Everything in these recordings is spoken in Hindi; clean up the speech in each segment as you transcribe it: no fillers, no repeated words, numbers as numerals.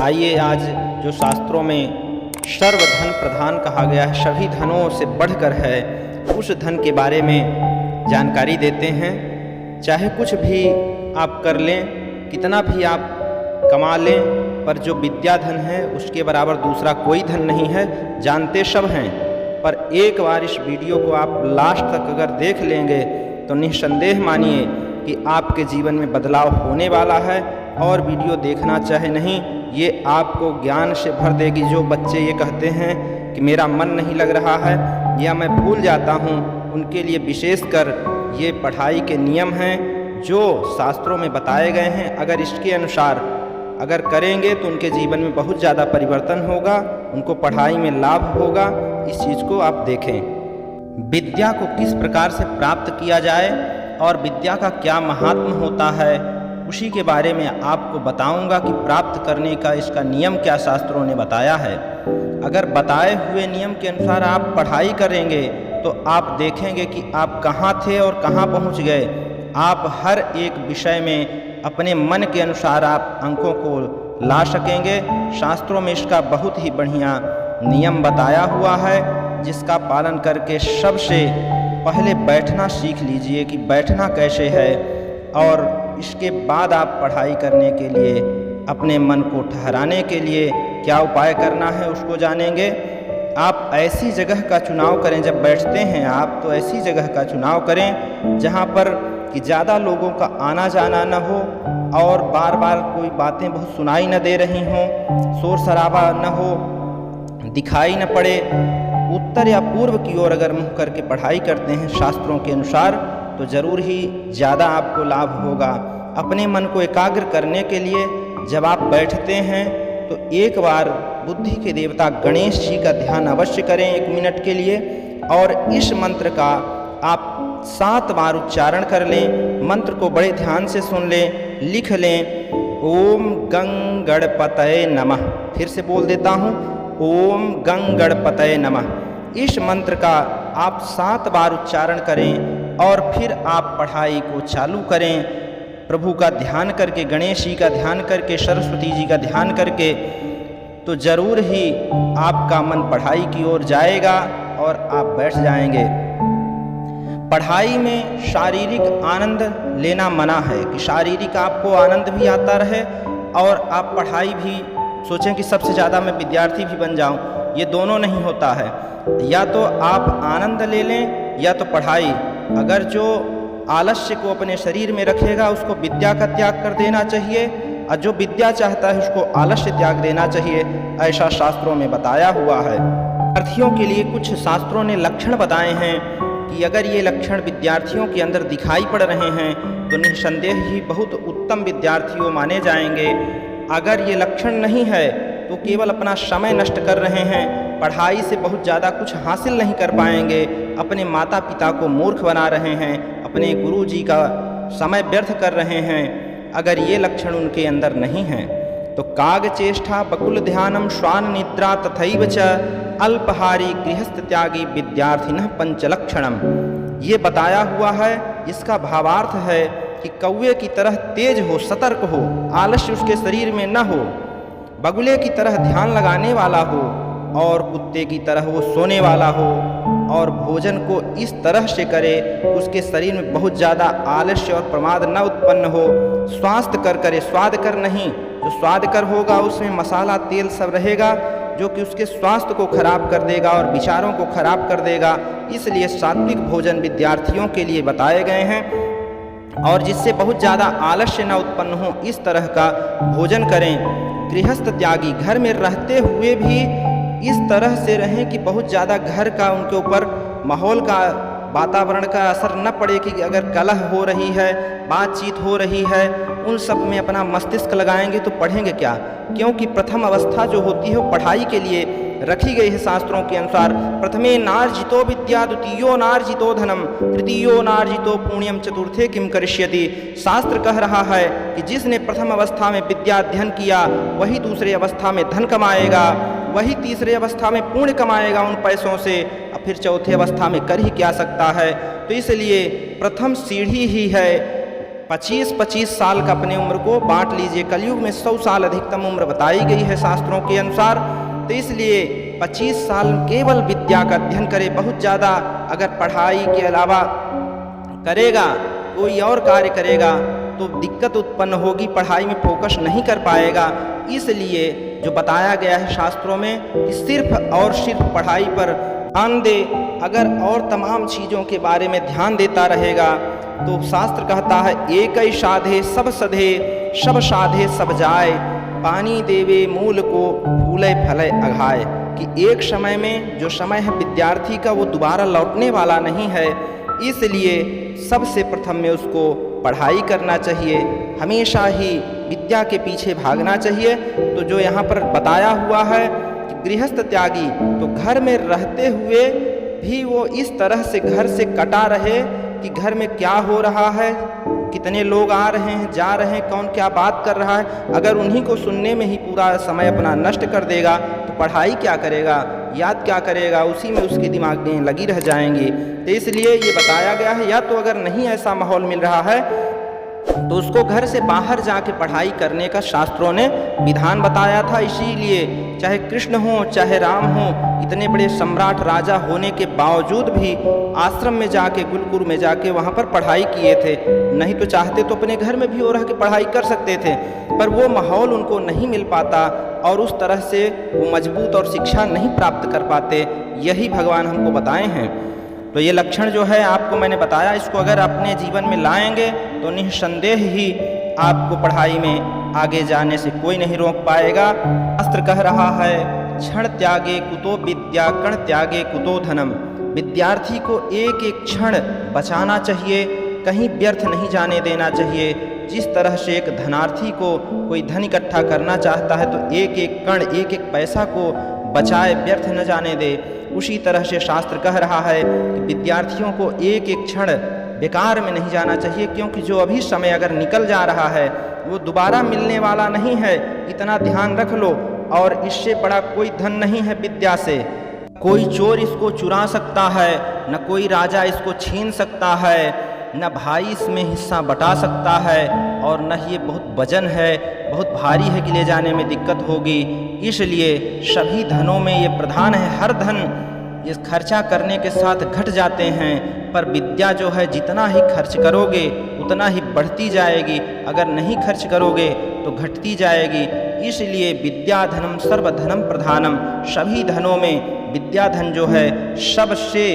आइए आज जो शास्त्रों में सर्वधन प्रधान कहा गया है, सभी धनों से बढ़कर है, उस धन के बारे में जानकारी देते हैं। चाहे कुछ भी आप कर लें, कितना भी आप कमा लें, पर जो विद्या धन है उसके बराबर दूसरा कोई धन नहीं है। जानते सब हैं, पर एक बार इस वीडियो को आप लास्ट तक अगर देख लेंगे तो निस्संदेह मानिए कि आपके जीवन में बदलाव होने वाला है। और वीडियो देखना चाहे नहीं, ये आपको ज्ञान से भर देगी। जो बच्चे ये कहते हैं कि मेरा मन नहीं लग रहा है या मैं भूल जाता हूँ, उनके लिए विशेषकर ये पढ़ाई के नियम हैं जो शास्त्रों में बताए गए हैं। अगर इसके अनुसार अगर करेंगे तो उनके जीवन में बहुत ज़्यादा परिवर्तन होगा, उनको पढ़ाई में लाभ होगा। इस चीज़ को आप देखें। विद्या को किस प्रकार से प्राप्त किया जाए और विद्या का क्या महात्म होता है, उसी के बारे में आपको बताऊंगा कि प्राप्त करने का इसका नियम क्या शास्त्रों ने बताया है। अगर बताए हुए नियम के अनुसार आप पढ़ाई करेंगे तो आप देखेंगे कि आप कहाँ थे और कहाँ पहुँच गए। आप हर एक विषय में अपने मन के अनुसार आप अंकों को ला सकेंगे। शास्त्रों में इसका बहुत ही बढ़िया नियम बताया हुआ है, जिसका पालन करके सबसे पहले बैठना सीख लीजिए कि बैठना कैसे है, और इसके बाद आप पढ़ाई करने के लिए अपने मन को ठहराने के लिए क्या उपाय करना है उसको जानेंगे। आप ऐसी जगह का चुनाव करें, जब बैठते हैं आप तो ऐसी जगह का चुनाव करें जहाँ पर कि ज़्यादा लोगों का आना जाना न हो और बार बार कोई बातें बहुत सुनाई न दे रही हों, शोर शराबा न हो, दिखाई न पड़े। उत्तर या पूर्व की ओर अगर मुँह करके पढ़ाई करते हैं शास्त्रों के अनुसार तो ज़रूर ही ज़्यादा आपको लाभ होगा। अपने मन को एकाग्र करने के लिए जब आप बैठते हैं तो एक बार बुद्धि के देवता गणेश जी का ध्यान अवश्य करें 1 मिनट के लिए, और इस मंत्र का आप 7 बार उच्चारण कर लें। मंत्र को बड़े ध्यान से सुन लें, लिख लें। ओम गं गणपतये नमः। फिर से बोल देता हूँ, ओम गं गणपतये नमः। इस मंत्र का आप 7 बार उच्चारण करें और फिर आप पढ़ाई को चालू करें। प्रभु का ध्यान करके, गणेश जी का ध्यान करके, सरस्वती जी का ध्यान करके, तो ज़रूर ही आपका मन पढ़ाई की ओर जाएगा और आप बैठ जाएंगे। पढ़ाई में शारीरिक आनंद लेना मना है कि शारीरिक आपको आनंद भी आता रहे और आप पढ़ाई भी सोचें कि सबसे ज़्यादा मैं विद्यार्थी भी बन जाऊं। ये दोनों नहीं होता है। या तो आप आनंद ले लें या तो पढ़ाई। अगर जो आलस्य को अपने शरीर में रखेगा उसको विद्या का त्याग कर देना चाहिए, और जो विद्या चाहता है उसको आलस्य त्याग देना चाहिए, ऐसा शास्त्रों में बताया हुआ है। विद्यार्थियों के लिए कुछ शास्त्रों ने लक्षण बताए हैं कि अगर ये लक्षण विद्यार्थियों के अंदर दिखाई पड़ रहे हैं तो निस्संदेह ही बहुत उत्तम विद्यार्थी माने जाएंगे। अगर ये लक्षण नहीं है तो केवल अपना समय नष्ट कर रहे हैं, पढ़ाई से बहुत ज़्यादा कुछ हासिल नहीं कर पाएंगे, अपने माता पिता को मूर्ख बना रहे हैं, अपने गुरु जी का समय व्यर्थ कर रहे हैं। अगर ये लक्षण उनके अंदर नहीं हैं तो काग चेष्टा बकुल ध्यानम श्वान निद्रा तथैव च अल्पहारी गृहस्थ त्यागी विद्यार्थिनः पंचलक्षणम। ये बताया हुआ है। इसका भावार्थ है कि कौवे की तरह तेज हो, सतर्क हो, आलस्य उसके शरीर में न हो, बगुले की तरह ध्यान लगाने वाला हो और कुत्ते की तरह वो सोने वाला हो, और भोजन को इस तरह से करे उसके शरीर में बहुत ज़्यादा आलस्य और प्रमाद न उत्पन्न हो। स्वास्थ्य कर करे, स्वाद कर नहीं। जो स्वाद कर होगा उसमें मसाला तेल सब रहेगा जो कि उसके स्वास्थ्य को खराब कर देगा और विचारों को खराब कर देगा। इसलिए सात्विक भोजन विद्यार्थियों के लिए बताए गए हैं, और जिससे बहुत ज़्यादा आलस्य न उत्पन्न हो इस तरह का भोजन करें। गृहस्थ त्यागी, घर में रहते हुए भी इस तरह से रहें कि बहुत ज़्यादा घर का उनके ऊपर माहौल का, वातावरण का असर न पड़े कि अगर कलह हो रही है, बातचीत हो रही है, उन सब में अपना मस्तिष्क लगाएंगे तो पढ़ेंगे क्या। क्योंकि प्रथम अवस्था जो होती है वो पढ़ाई के लिए रखी गई है शास्त्रों के अनुसार। प्रथमे नार्जितो विद्या, द्वितीयो नार्जितो धनम, तृतीयो नार्जितो पुण्यम, चतुर्थे किम करिष्यति। शास्त्र कह रहा है कि जिसने प्रथम अवस्था में विद्या अध्ययन किया वही दूसरी अवस्था में धन कमाएगा, वही तीसरी अवस्था में पुण्य कमाएगा उन पैसों से, और फिर चौथी अवस्था में कर ही क्या सकता है। तो इसलिए प्रथम सीढ़ी ही है 25-25 साल का अपने उम्र को बांट लीजिए। कलयुग में 100 साल अधिकतम उम्र बताई गई है शास्त्रों के अनुसार। तो इसलिए 25 साल केवल विद्या का अध्ययन करे। बहुत ज़्यादा अगर पढ़ाई के अलावा करेगा, कोई और कार्य करेगा तो दिक्कत उत्पन्न होगी, पढ़ाई में फोकस नहीं कर पाएगा। इसलिए जो बताया गया है शास्त्रों में कि सिर्फ और सिर्फ पढ़ाई पर ध्यान दे। अगर और तमाम चीज़ों के बारे में ध्यान देता रहेगा तो शास्त्र कहता है एक ही साधे सब सधे, सब साधे सब जाए, पानी देवे मूल को फूले फले अघाए। कि एक समय में जो समय है विद्यार्थी का वो दोबारा लौटने वाला नहीं है। इसलिए सबसे प्रथम में उसको पढ़ाई करना चाहिए, हमेशा ही विद्या के पीछे भागना चाहिए। तो जो यहाँ पर बताया हुआ है कि गृहस्थ त्यागी, तो घर में रहते हुए भी वो इस तरह से घर से कटा रहे कि घर में क्या हो रहा है, कितने लोग आ रहे हैं जा रहे हैं, कौन क्या बात कर रहा है। अगर उन्हीं को सुनने में ही पूरा समय अपना नष्ट कर देगा तो पढ़ाई क्या करेगा, याद क्या करेगा, उसी में उसके दिमाग में लगी रह जाएंगी। तो इसलिए ये बताया गया है, या तो अगर नहीं ऐसा माहौल मिल रहा है तो उसको घर से बाहर जाके पढ़ाई करने का शास्त्रों ने विधान बताया था। इसीलिए चाहे कृष्ण हो चाहे राम हो, इतने बड़े सम्राट राजा होने के बावजूद भी आश्रम में जाके, गुरुकुल में जाके वहाँ पर पढ़ाई किए थे। नहीं तो चाहते तो अपने घर में भी वो रह के पढ़ाई कर सकते थे, पर वो माहौल उनको नहीं मिल पाता और उस तरह से वो मजबूत और शिक्षा नहीं प्राप्त कर पाते। यही भगवान हमको बताए हैं। तो ये लक्षण जो है आपको मैंने बताया, इसको अगर अपने जीवन में लाएंगे तो निस्संदेह ही आपको पढ़ाई में आगे जाने से कोई नहीं रोक पाएगा। शास्त्र कह रहा है क्षण त्यागे कुतो विद्या, कण त्यागे कुतो धनम। विद्यार्थी को एक एक क्षण बचाना चाहिए, कहीं व्यर्थ नहीं जाने देना चाहिए। जिस तरह से एक धनार्थी को कोई धन इकट्ठा करना चाहता है तो एक एक कण, एक एक पैसा को बचाए, व्यर्थ न जाने दे। उसी तरह से शास्त्र कह रहा है कि विद्यार्थियों को एक एक क्षण बेकार में नहीं जाना चाहिए, क्योंकि जो अभी समय अगर निकल जा रहा है वो दोबारा मिलने वाला नहीं है। इतना ध्यान रख लो। और इससे बड़ा कोई धन नहीं है विद्या से। कोई चोर इसको चुरा सकता है, न कोई राजा इसको छीन सकता है, न भाई इसमें हिस्सा बटा सकता है, और न ये बहुत वजन है, बहुत भारी है कि ले जाने में दिक्कत होगी। इसलिए सभी धनों में ये प्रधान है। हर धन ये खर्चा करने के साथ घट जाते हैं, पर विद्या जो है जितना ही खर्च करोगे उतना ही बढ़ती जाएगी, अगर नहीं खर्च करोगे तो घटती जाएगी। इसलिए विद्या धनम सर्वधनम प्रधानम। सभी धनों में विद्या धन जो है सबसे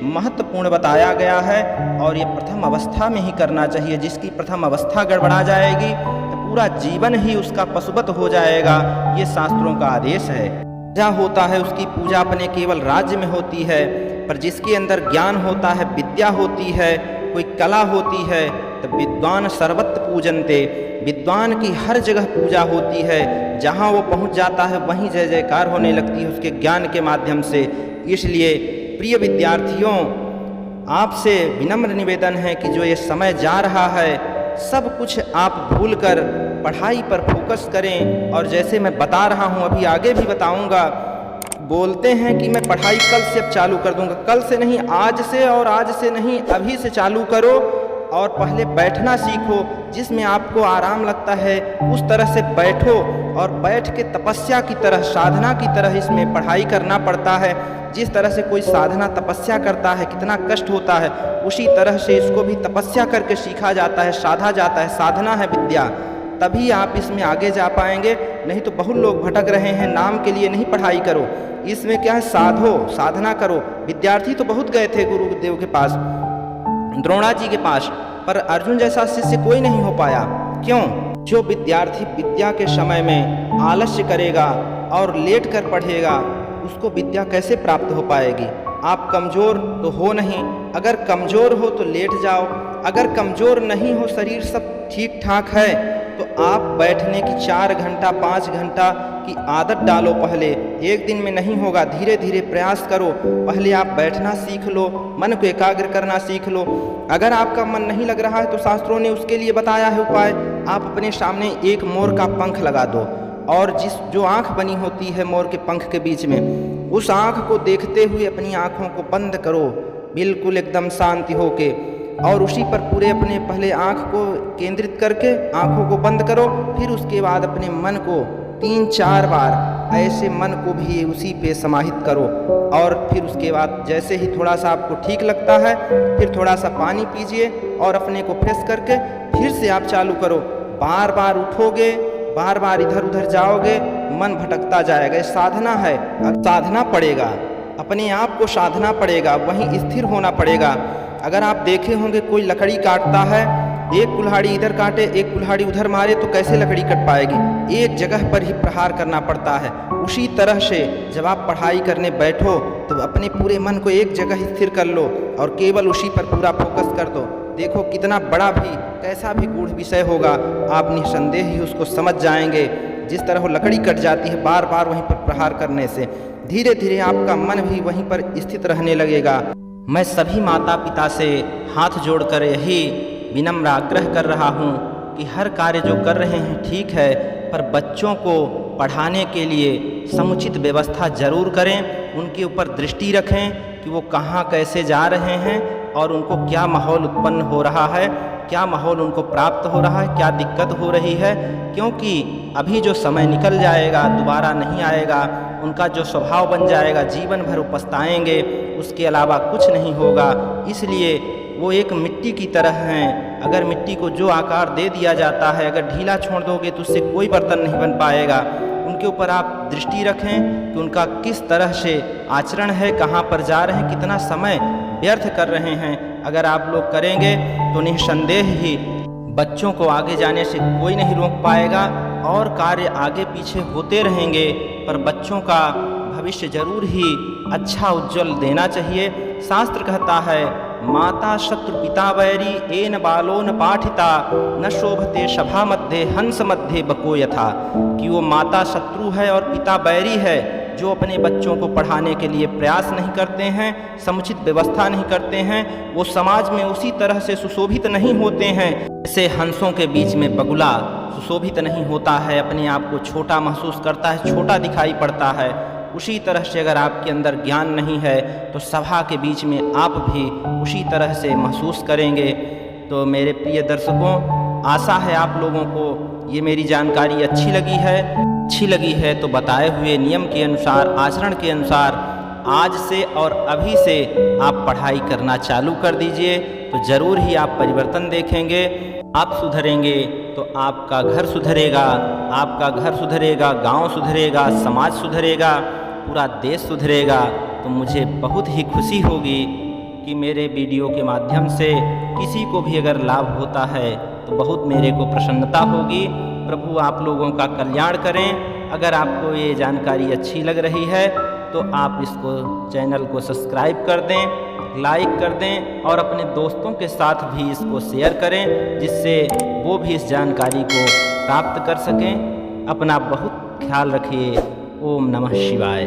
महत्वपूर्ण बताया गया है, और ये प्रथम अवस्था में ही करना चाहिए। जिसकी प्रथम अवस्था गड़बड़ा जाएगी तो पूरा जीवन ही उसका पशुवत हो जाएगा। ये शास्त्रों का आदेश है। राजा होता है उसकी पूजा अपने केवल राज्य में होती है, पर जिसके अंदर ज्ञान होता है, विद्या होती है, कोई कला होती है, तो विद्वान सर्वत्र पूजनते। विद्वान की हर जगह पूजा होती है। जहाँ वो पहुँच जाता है वहीं जय जयकार होने लगती है उसके ज्ञान के माध्यम से। इसलिए प्रिय विद्यार्थियों, आपसे विनम्र निवेदन है कि जो ये समय जा रहा है सब कुछ आप भूलकर पढ़ाई पर फोकस करें। और जैसे मैं बता रहा हूँ, अभी आगे भी बताऊँगा, बोलते हैं कि मैं पढ़ाई कल से अब चालू कर दूँगा। कल से नहीं, आज से, और आज से नहीं, अभी से चालू करो। और पहले बैठना सीखो। जिसमें आपको आराम लगता है उस तरह से बैठो, और बैठ के तपस्या की तरह, साधना की तरह इसमें पढ़ाई करना पड़ता है। जिस तरह से कोई साधना तपस्या करता है, कितना कष्ट होता है, उसी तरह से इसको भी तपस्या करके सीखा जाता है, साधा जाता है। साधना है विद्या, तभी आप इसमें आगे जा पाएंगे। नहीं तो बहुत लोग भटक रहे हैं, नाम के लिए नहीं पढ़ाई करो। इसमें क्या है, साधो, साधना करो। विद्यार्थी तो बहुत गए थे गुरुदेव के पास, द्रोणा जी के पास, पर अर्जुन जैसा शिष्य कोई नहीं हो पाया। क्यों? जो विद्यार्थी विद्या के समय में आलस्य करेगा और लेट कर पढ़ेगा, उसको विद्या कैसे प्राप्त हो पाएगी? आप कमज़ोर तो हो नहीं, अगर कमज़ोर हो तो लेट जाओ। अगर कमज़ोर नहीं हो, शरीर सब ठीक ठाक है, तो आप बैठने की 4 घंटा 5 घंटा की आदत डालो। पहले एक दिन में नहीं होगा, धीरे धीरे प्रयास करो। पहले आप बैठना सीख लो, मन को एकाग्र करना सीख लो। अगर आपका मन नहीं लग रहा है तो शास्त्रों ने उसके लिए बताया है उपाय। आप अपने सामने एक मोर का पंख लगा दो, और जो आँख बनी होती है मोर के पंख के बीच में, उस आँख को देखते हुए अपनी आँखों को बंद करो, बिल्कुल एकदम शांति होके। और उसी पर पूरे अपने पहले आँख को केंद्रित करके आँखों को बंद करो। फिर उसके बाद अपने मन को 3-4 बार ऐसे मन को भी उसी पे समाहित करो। और फिर उसके बाद जैसे ही थोड़ा सा आपको ठीक लगता है फिर थोड़ा सा पानी पीजिए और अपने को फ्रेश करके फिर से आप चालू करो। बार बार उठोगे, बार बार इधर उधर जाओगे, मन भटकता जाएगा। ये साधना है, साधना पड़ेगा, अपने आप को साधना पड़ेगा, वहीं स्थिर होना पड़ेगा। अगर आप देखे होंगे कोई लकड़ी काटता है, एक कुल्हाड़ी इधर काटे एक कुल्हाड़ी उधर मारे तो कैसे लकड़ी कट पाएगी? एक जगह पर ही प्रहार करना पड़ता है। उसी तरह से जब आप पढ़ाई करने बैठो तो अपने पूरे मन को एक जगह स्थिर कर लो और केवल उसी पर पूरा फोकस कर दो। देखो कितना बड़ा भी कैसा भी गूढ़ विषय होगा आप निसंदेह ही उसको समझ जाएंगे। जिस तरह वो लकड़ी कट जाती है बार बार वहीं पर प्रहार करने से, धीरे धीरे आपका मन भी वहीं पर स्थित रहने लगेगा। मैं सभी माता पिता से हाथ जोड़कर यही विनम्र आग्रह कर रहा हूँ कि हर कार्य जो कर रहे हैं ठीक है, पर बच्चों को पढ़ाने के लिए समुचित व्यवस्था जरूर करें। उनके ऊपर दृष्टि रखें कि वो कहाँ कैसे जा रहे हैं और उनको क्या माहौल उत्पन्न हो रहा है, क्या माहौल उनको प्राप्त हो रहा है, क्या दिक्कत हो रही है। क्योंकि अभी जो समय निकल जाएगा दोबारा नहीं आएगा, उनका जो स्वभाव बन जाएगा जीवन भर वो पछताएंगे, उसके अलावा कुछ नहीं होगा। इसलिए वो एक मिट्टी की तरह हैं। अगर मिट्टी को जो आकार दे दिया जाता है, अगर ढीला छोड़ दोगे तो उससे कोई बर्तन नहीं बन पाएगा। उनके ऊपर आप दृष्टि रखें कि उनका किस तरह से आचरण है, कहाँ पर जा रहे हैं, कितना समय व्यर्थ कर रहे हैं। अगर आप लोग करेंगे तो निस्संदेह ही बच्चों को आगे जाने से कोई नहीं रोक पाएगा और कार्य आगे पीछे होते रहेंगे, पर बच्चों का भविष्य जरूर ही अच्छा उज्जवल देना चाहिए। शास्त्र कहता है माता शत्रु पिता वैरी एन बालो न पाठिता न शोभते सभा मध्य हंस मध्य बको यथा, कि वो माता शत्रु है और पिता बैरी है जो अपने बच्चों को पढ़ाने के लिए प्रयास नहीं करते हैं, समुचित व्यवस्था नहीं करते हैं, वो समाज में उसी तरह से सुशोभित नहीं होते हैं जैसे हंसों के बीच में बगुला सुशोभित नहीं होता है, अपने आप को छोटा महसूस करता है, छोटा दिखाई पड़ता है। उसी तरह से अगर आपके अंदर ज्ञान नहीं है तो सभा के बीच में आप भी उसी तरह से महसूस करेंगे। तो मेरे प्रिय दर्शकों, आशा है आप लोगों को ये मेरी जानकारी अच्छी लगी है तो बताए हुए नियम के अनुसार, आचरण के अनुसार आज से और अभी से आप पढ़ाई करना चालू कर दीजिए, तो ज़रूर ही आप परिवर्तन देखेंगे। आप सुधरेंगे तो आपका घर सुधरेगा, गांव सुधरेगा, समाज सुधरेगा, पूरा देश सुधरेगा। तो मुझे बहुत ही खुशी होगी कि मेरे वीडियो के माध्यम से किसी को भी अगर लाभ होता है तो बहुत मेरे को प्रसन्नता होगी। प्रभु आप लोगों का कल्याण करें। अगर आपको ये जानकारी अच्छी लग रही है तो आप इसको चैनल को सब्सक्राइब कर दें, लाइक कर दें और अपने दोस्तों के साथ भी इसको शेयर करें, जिससे वो भी इस जानकारी को प्राप्त कर सकें। अपना बहुत ख्याल रखिए। ओम नमः शिवाय।